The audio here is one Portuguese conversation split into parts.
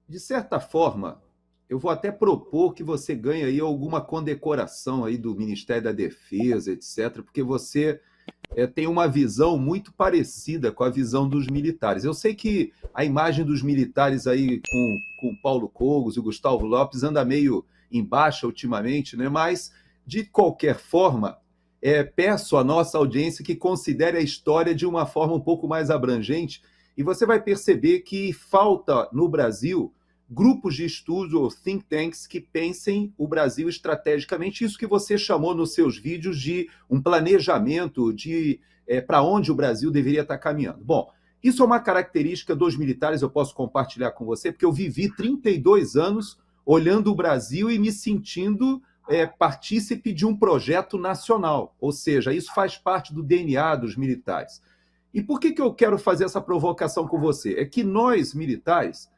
De certa forma, eu vou até propor que você ganhe aí alguma condecoração aí do Ministério da Defesa, etc., porque você tem uma visão muito parecida com a visão dos militares. Eu sei que a imagem dos militares aí com Paulo Cogos e o Gustavo Lopes anda meio em baixa ultimamente, né? Mas, de qualquer forma, peço à nossa audiência que considere a história de uma forma um pouco mais abrangente e você vai perceber que falta no Brasil grupos de estudo ou think tanks que pensem o Brasil estrategicamente, isso que você chamou nos seus vídeos de um planejamento de para onde o Brasil deveria estar caminhando. Bom, isso é uma característica dos militares, eu posso compartilhar com você, porque eu vivi 32 anos olhando o Brasil e me sentindo partícipe de um projeto nacional, ou seja, isso faz parte do DNA dos militares. E por que eu quero fazer essa provocação com você? É que nós, militares,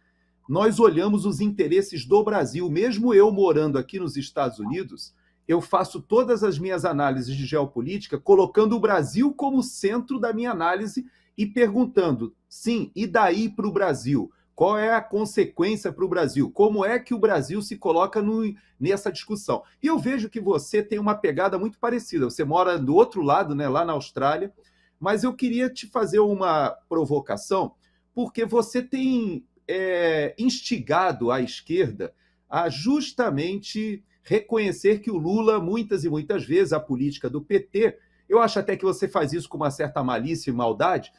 nós olhamos os interesses do Brasil. Mesmo eu morando aqui nos Estados Unidos, eu faço todas as minhas análises de geopolítica colocando o Brasil como centro da minha análise e perguntando, sim, e daí para o Brasil? Qual é a consequência para o Brasil? Como é que o Brasil se coloca nessa discussão? E eu vejo que você tem uma pegada muito parecida. Você mora do outro lado, né, lá na Austrália, mas eu queria te fazer uma provocação, porque você tem instigado a esquerda a justamente reconhecer que o Lula, muitas e muitas vezes, a política do PT, eu acho até que você faz isso com uma certa malícia e maldade,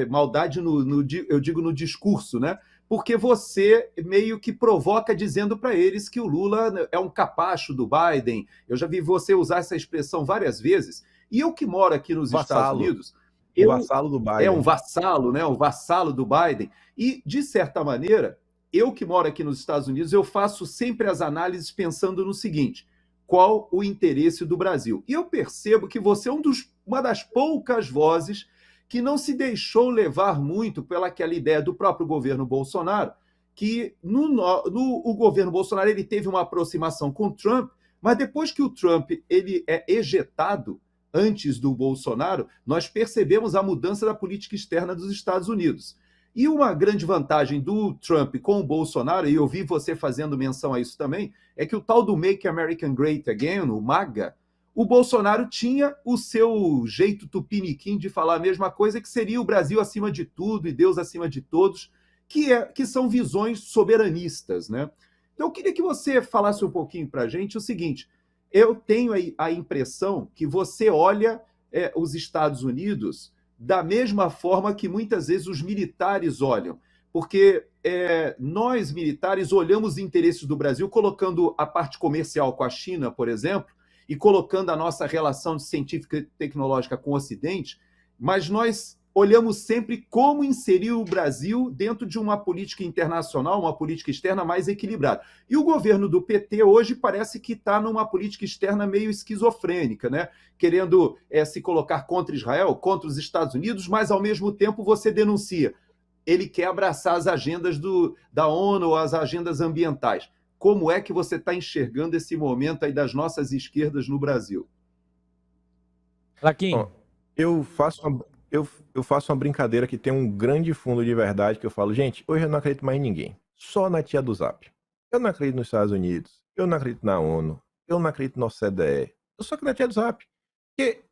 maldade eu digo no discurso, né? Porque você meio que provoca dizendo para eles que o Lula é um capacho do Biden. Eu já vi você usar essa expressão várias vezes. E eu que moro aqui nos Estados Vassalo. Unidos, O vassalo do Biden. um vassalo, né? Um vassalo do Biden. E, de certa maneira, eu que moro aqui nos Estados Unidos, eu faço sempre as análises pensando no seguinte: qual o interesse do Brasil? E eu percebo que você é uma das poucas vozes que não se deixou levar muito pela aquela ideia do próprio governo Bolsonaro, que o governo Bolsonaro ele teve uma aproximação com o Trump, mas depois que o Trump ele é ejetado, antes do Bolsonaro, nós percebemos a mudança da política externa dos Estados Unidos. E uma grande vantagem do Trump com o Bolsonaro, e eu vi você fazendo menção a isso também, é que o tal do Make America Great Again, o MAGA, o Bolsonaro tinha o seu jeito tupiniquim de falar a mesma coisa, que seria o Brasil acima de tudo e Deus acima de todos, que são visões soberanistas, né? Então eu queria que você falasse um pouquinho para a gente o seguinte: eu tenho a impressão que você olha os Estados Unidos da mesma forma que muitas vezes os militares olham, porque nós, militares, olhamos os interesses do Brasil colocando a parte comercial com a China, por exemplo, e colocando a nossa relação científica e tecnológica com o Ocidente, mas nós olhamos sempre como inserir o Brasil dentro de uma política internacional, uma política externa mais equilibrada. E o governo do PT hoje parece que está numa política externa meio esquizofrênica, né? Querendo se colocar contra Israel, contra os Estados Unidos, mas ao mesmo tempo você denuncia. Ele quer abraçar as agendas da ONU, as agendas ambientais. Como é que você está enxergando esse momento aí das nossas esquerdas no Brasil? Laquim, eu faço uma brincadeira que tem um grande fundo de verdade, que eu falo, gente, hoje eu não acredito mais em ninguém. Só na tia do Zap. Eu não acredito nos Estados Unidos. Eu não acredito na ONU. Eu não acredito na OCDE. Eu só acredito na tia do Zap. Porque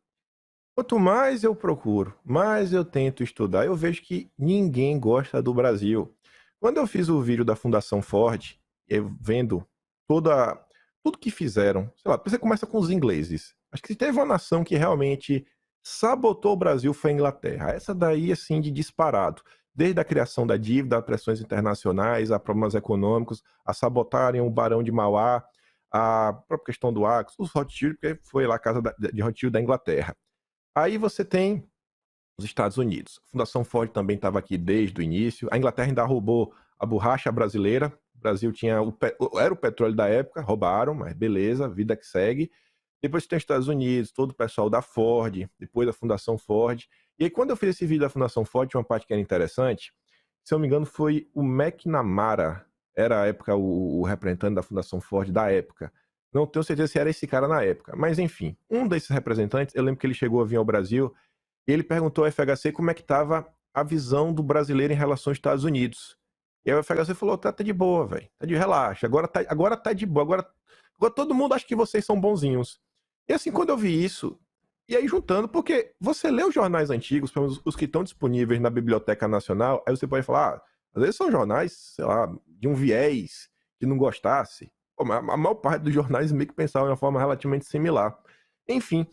quanto mais eu procuro, mais eu tento estudar, eu vejo que ninguém gosta do Brasil. Quando eu fiz o vídeo da Fundação Ford, eu vendo tudo que fizeram, sei lá, você começa com os ingleses. Acho que se teve uma nação que realmente sabotou o Brasil foi a Inglaterra. Essa daí, assim, de disparado. Desde a criação da dívida, a pressões internacionais, a problemas econômicos, a sabotarem o Barão de Mauá, a própria questão do Axis, os Rothschild, porque foi lá a casa de Rothschild da Inglaterra. Aí você tem os Estados Unidos. A Fundação Ford também estava aqui desde o início. A Inglaterra ainda roubou a borracha brasileira. O Brasil tinha era o petróleo da época, roubaram, mas beleza, vida que segue. Depois tem os Estados Unidos, todo o pessoal da Ford, depois da Fundação Ford. E aí, quando eu fiz esse vídeo da Fundação Ford, tinha uma parte que era interessante. Se eu não me engano, foi o McNamara, era a época o representante da Fundação Ford da época. Não tenho certeza se era esse cara na época. Mas, enfim, um desses representantes, eu lembro que ele chegou a vir ao Brasil e ele perguntou ao FHC como é que estava a visão do brasileiro em relação aos Estados Unidos. E aí o FHC falou, tá de boa, velho, tá de relaxa, agora tá de boa, agora todo mundo acha que vocês são bonzinhos. E assim, quando eu vi isso, e aí juntando, porque você lê os jornais antigos, pelo menos os que estão disponíveis na Biblioteca Nacional, aí você pode falar, às vezes são jornais, sei lá, de um viés que não gostasse. Pô, mas a maior parte dos jornais meio que pensavam de uma forma relativamente similar. Enfim,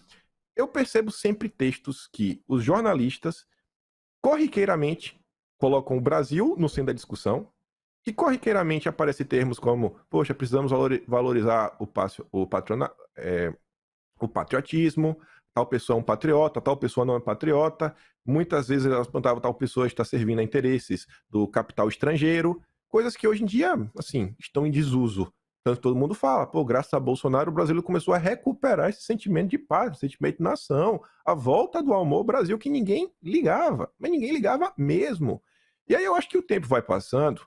eu percebo sempre textos que os jornalistas corriqueiramente colocam o Brasil no centro da discussão, que corriqueiramente aparecem termos como, poxa, precisamos valorizar o patriotismo, tal pessoa é um patriota, tal pessoa não é patriota. Muitas vezes elas apontavam tal pessoa está servindo a interesses do capital estrangeiro, coisas que hoje em dia, assim, estão em desuso. Tanto todo mundo fala, pô, graças a Bolsonaro o Brasil começou a recuperar esse sentimento de paz, sentimento de nação, a volta do amor ao Brasil que ninguém ligava, mas ninguém ligava mesmo. E aí eu acho que o tempo vai passando,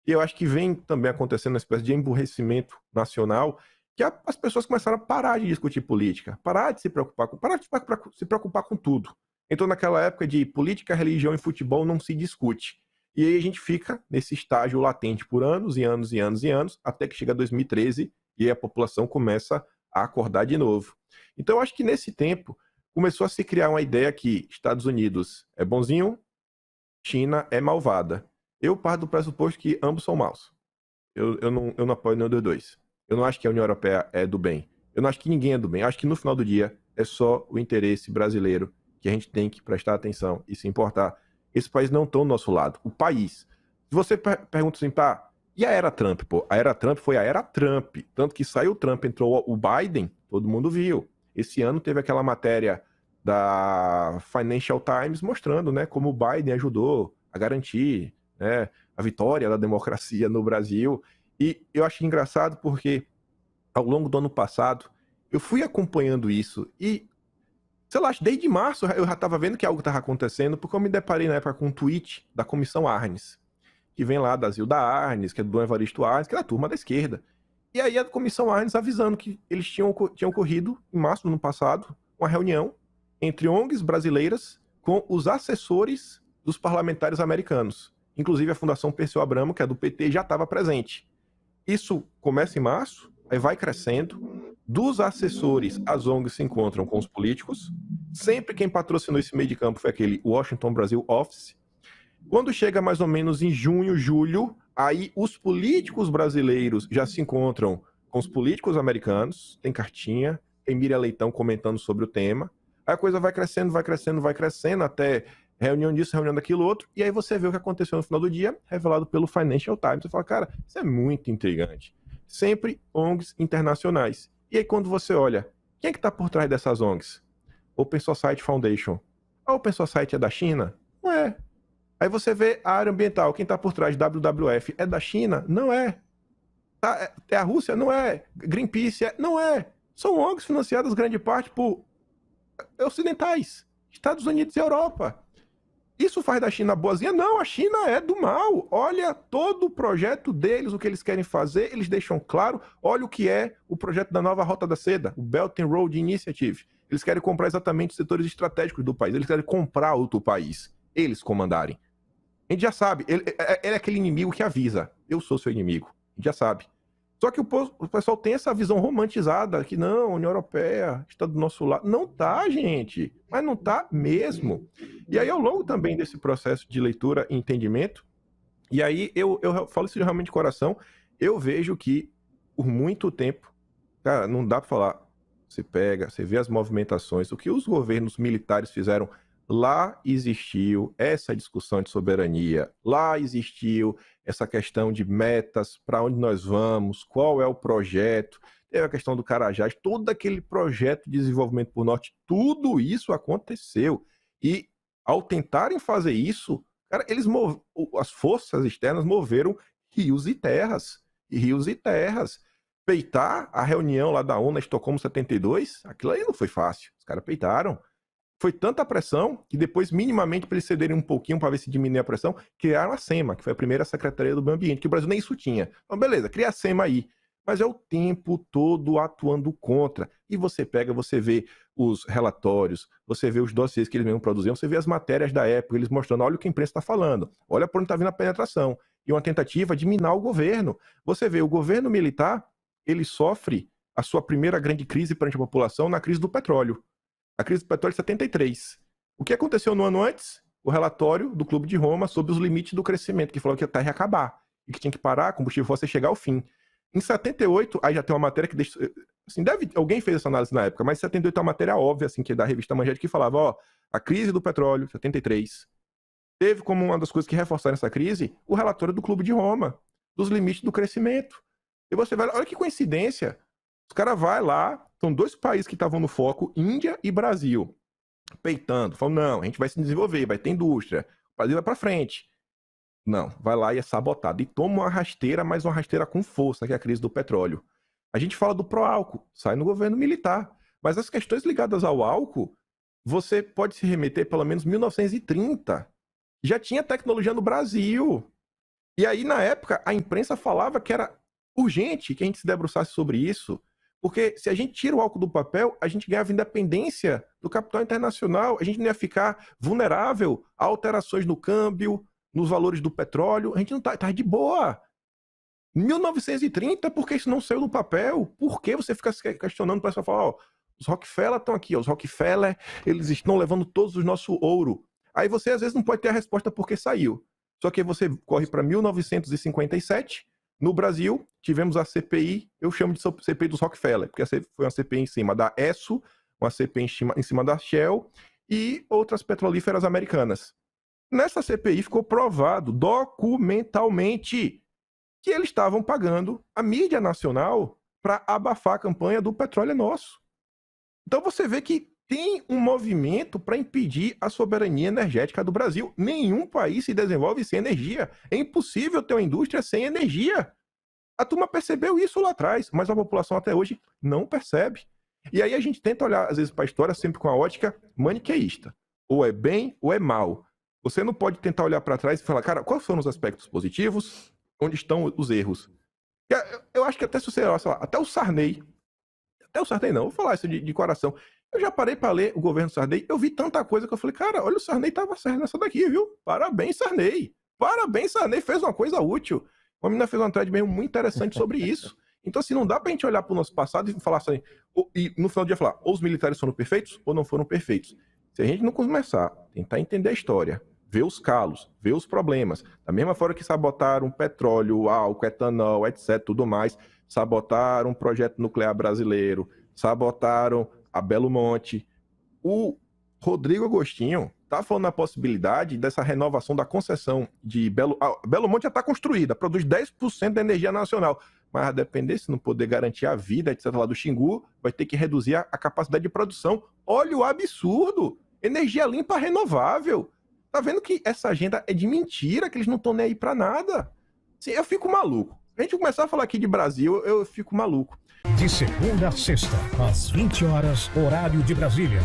e eu acho que vem também acontecendo uma espécie de emburrecimento nacional, que as pessoas começaram a parar de discutir política, parar de se preocupar com tudo. Então naquela época de política, religião e futebol não se discute. E aí a gente fica nesse estágio latente por anos e anos e anos e anos, até que chega 2013 e aí a população começa a acordar de novo. Então eu acho que nesse tempo começou a se criar uma ideia que Estados Unidos é bonzinho, China é malvada. Eu parto do pressuposto que ambos são maus. Eu não apoio nenhum dos dois. Eu não acho que a União Europeia é do bem. Eu não acho que ninguém é do bem. Eu acho que no final do dia é só o interesse brasileiro que a gente tem que prestar atenção e se importar. Esse país não está do nosso lado. O país. Se você pergunta assim, tá, e a era Trump? Pô, a era Trump foi a era Trump. Tanto que saiu o Trump, entrou o Biden, todo mundo viu. Esse ano teve aquela matéria da Financial Times mostrando, né, como o Biden ajudou a garantir, né, a vitória da democracia no Brasil. E eu acho engraçado porque ao longo do ano passado eu fui acompanhando isso e, sei lá, desde março eu já estava vendo que algo estava acontecendo, porque eu me deparei na época com um tweet da Comissão Arnes, que vem lá da Zilda Arnes, que é do Dom Evaristo Arnes, que é da turma da esquerda. E aí a Comissão Arnes avisando que eles tinham ocorrido, em março do ano passado, uma reunião entre ONGs brasileiras com os assessores dos parlamentares americanos. Inclusive a Fundação Perseu Abramo, que é do PT, já estava presente. Isso começa em março, aí vai crescendo. Dos assessores, as ONGs se encontram com os políticos. Sempre quem patrocinou esse meio de campo foi aquele Washington Brasil Office. Quando chega mais ou menos em junho, julho, aí os políticos brasileiros já se encontram com os políticos americanos. Tem cartinha, tem Miriam Leitão comentando sobre o tema. Aí a coisa vai crescendo, até reunião disso, reunião daquilo outro, e aí você vê o que aconteceu no final do dia, revelado pelo Financial Times. Você fala, cara, isso é muito intrigante. Sempre ONGs internacionais. E aí quando você olha, quem é que está por trás dessas ONGs? Open Society Foundation. A Open Society é da China? Não é. Aí você vê a área ambiental, quem está por trás de WWF é da China? Não é. É a Rússia? Não é. Greenpeace? Não é. São ONGs financiadas grande parte por ocidentais, Estados Unidos e Europa. Isso faz da China boazinha? Não, a China é do mal. Olha todo o projeto deles, o que eles querem fazer, eles deixam claro. Olha o que é o projeto da nova Rota da Seda, o Belt and Road Initiative. Eles querem comprar exatamente os setores estratégicos do país. Eles querem comprar outro país. Eles comandarem. A gente já sabe, ele é aquele inimigo que avisa. Eu sou seu inimigo. A gente já sabe. Só que o pessoal tem essa visão romantizada que não, a União Europeia está do nosso lado. Não tá, gente. Mas não tá mesmo. E aí, ao longo também desse processo de leitura e entendimento, e aí eu falo isso realmente de coração, eu vejo que, por muito tempo, cara, não dá para falar. Você pega, você vê as movimentações, o que os governos militares fizeram. Lá existiu essa discussão de soberania, lá existiu essa questão de metas, para onde nós vamos, qual é o projeto, teve a questão do Carajás, todo aquele projeto de desenvolvimento por norte, tudo isso aconteceu. E ao tentarem fazer isso, cara, as forças externas moveram rios e terras, Peitar a reunião lá da ONU em Estocolmo 72, aquilo aí não foi fácil, os caras peitaram. Foi tanta pressão que depois, minimamente, para eles cederem um pouquinho para ver se diminui a pressão, criaram a SEMA, que foi a primeira Secretaria do Meio Ambiente, que o Brasil nem isso tinha. Então, beleza, cria a SEMA aí. mas é o tempo todo atuando contra. E você pega, você vê os relatórios, você vê os dossiês que eles mesmos produziam, você vê as matérias da época, eles mostrando, olha o que a imprensa está falando, olha por onde está vindo a penetração. E uma tentativa de minar o governo. Você vê, o governo militar, ele sofre a sua primeira grande crise perante a população na crise do petróleo. A crise do petróleo de 73. O que aconteceu no ano antes? O relatório do Clube de Roma sobre os limites do crescimento, que falou que a Terra ia acabar e que tinha que parar, combustível fóssil chegar ao fim. Em 78, aí já tem uma matéria que deixa, assim, alguém fez essa análise na época, mas em 78 é uma matéria óbvia, assim, que é da revista Manchete, que falava, ó, a crise do petróleo, 73, teve como uma das coisas que reforçaram essa crise o relatório do Clube de Roma, dos limites do crescimento. E você vai, olha que coincidência, os caras vão lá, são dois países que estavam no foco, Índia e Brasil, peitando, falam, não, a gente vai se desenvolver, vai ter indústria, o Brasil vai pra frente. Não, vai lá e é sabotado. E toma uma rasteira, mas uma rasteira com força, que é a crise do petróleo. A gente fala do pró-álcool, sai no governo militar. Mas as questões ligadas ao álcool, você pode se remeter pelo menos 1930. Já tinha tecnologia no Brasil. E aí, na época, a imprensa falava que era urgente que a gente se debruçasse sobre isso, porque se a gente tira o álcool do papel, a gente ganhava independência do capital internacional, a gente não ia ficar vulnerável a alterações no câmbio, nos valores do petróleo, a gente não tá de boa. 1930, por que isso não saiu do papel? Por que você fica se questionando para falar, ó, os Rockefeller estão aqui, ó, os Rockefeller, eles estão levando todos o nosso ouro. Aí você às vezes não pode ter a resposta porque saiu. Só que você corre para 1957, no Brasil, tivemos a CPI, eu chamo de CPI dos Rockefeller, porque foi uma CPI em cima da Esso, uma CPI em cima da Shell e outras petrolíferas americanas. Nessa CPI ficou provado documentalmente que eles estavam pagando a mídia nacional para abafar a campanha do petróleo é nosso. Então você vê que tem um movimento para impedir a soberania energética do Brasil. Nenhum país se desenvolve sem energia. É impossível ter uma indústria sem energia. A turma percebeu isso lá atrás, mas a população até hoje não percebe. E aí a gente tenta olhar, às vezes, para a história sempre com a ótica maniqueísta. Ou é bem ou é mal. Você não pode tentar olhar para trás e falar, cara, quais foram os aspectos positivos? Onde estão os erros? Eu acho que até se você, sei lá, até o Sarney não, vou falar isso de coração. Eu já parei para ler o governo Sarney, eu vi tanta coisa que eu falei, cara, olha, o Sarney tava certo nessa daqui, viu? Parabéns, Sarney. Parabéns, Sarney, fez uma coisa útil. Uma menina fez uma thread mesmo muito interessante sobre isso. Então, assim, não dá pra gente olhar pro nosso passado e falar assim, e no final do dia falar, ou os militares foram perfeitos ou não foram perfeitos. Se a gente não começar a tentar entender a história, ver os calos, ver os problemas, da mesma forma que sabotaram petróleo, álcool, etanol, etc, tudo mais, sabotaram o projeto nuclear brasileiro, sabotaram a Belo Monte. O Rodrigo Agostinho tá falando na possibilidade dessa renovação da concessão de Belo Monte já está construída, produz 10% da energia nacional, mas a depender se não poder garantir a vida, etc, lá do Xingu, vai ter que reduzir a capacidade de produção. Olha o absurdo! Energia limpa renovável. Tá vendo que essa agenda é de mentira, que eles não estão nem aí pra nada? Assim, eu fico maluco. A gente começar a falar aqui de Brasil, eu fico maluco. De segunda a sexta, às 20 horas, horário de Brasília.